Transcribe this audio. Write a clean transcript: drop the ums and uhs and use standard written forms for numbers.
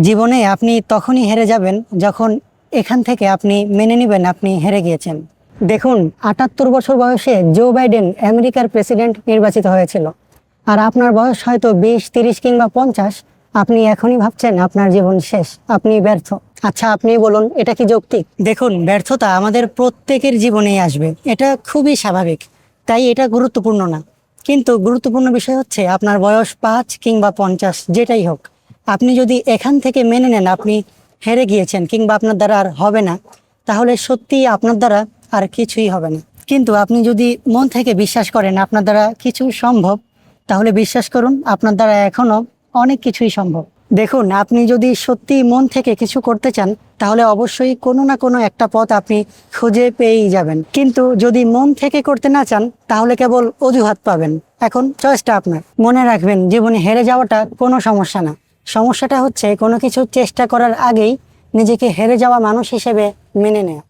জীবনে আপনি তখনই হেরে যাবেন যখন এখান থেকে আপনি মেনে নেবেন আপনি হেরে গিয়েছেন। দেখুন, ৭৮ বছর বয়সে জো বাইডেন আমেরিকার প্রেসিডেন্ট নির্বাচিত হয়েছিল। আর আপনার বয়স হয়তো ২০, ৩০ কিংবা ৫০। আপনি এখনই ভাবছেন আপনার জীবন শেষ, আপনি ব্যর্থ। আচ্ছা, আপনি বলুন, এটা কি যৌক্তিক? দেখুন, ব্যর্থতা আমাদের প্রত্যেকের জীবনেই আসবে, এটা খুবই স্বাভাবিক। তাই এটা গুরুত্বপূর্ণ না। কিন্তু গুরুত্বপূর্ণ বিষয় হচ্ছে আপনার বয়স ৫ কিংবা ৫০, যেটাই হোক, আপনি যদি এখান থেকে মেনে নেন আপনি হেরে গিয়েছেন কিংবা আপনার দ্বারা আর হবে না, তাহলে সত্যিই আপনার দ্বারা আর কিছুই হবে না। কিন্তু আপনি যদি মন থেকে বিশ্বাস করেন আপনার দ্বারা কিছু সম্ভব, তাহলে বিশ্বাস করুন আপনার দ্বারা এখনো অনেক কিছুই সম্ভব। দেখুন, আপনি যদি সত্যি মন থেকে কিছু করতে চান, তাহলে অবশ্যই কোনো না কোনো একটা পথ আপনি খুঁজে পেয়েই যাবেন। কিন্তু যদি মন থেকে করতে না চান, তাহলে কেবল অজুহাত পাবেন। এখন চয়েসটা আপনার। মনে রাখবেন, জীবনে হেরে যাওয়াটা কোনো সমস্যা না। সমস্যাটা হচ্ছে কোনো কিছু চেষ্টা করার আগেই নিজেকে হেরে যাওয়া মানুষ হিসেবে মেনে নেওয়া।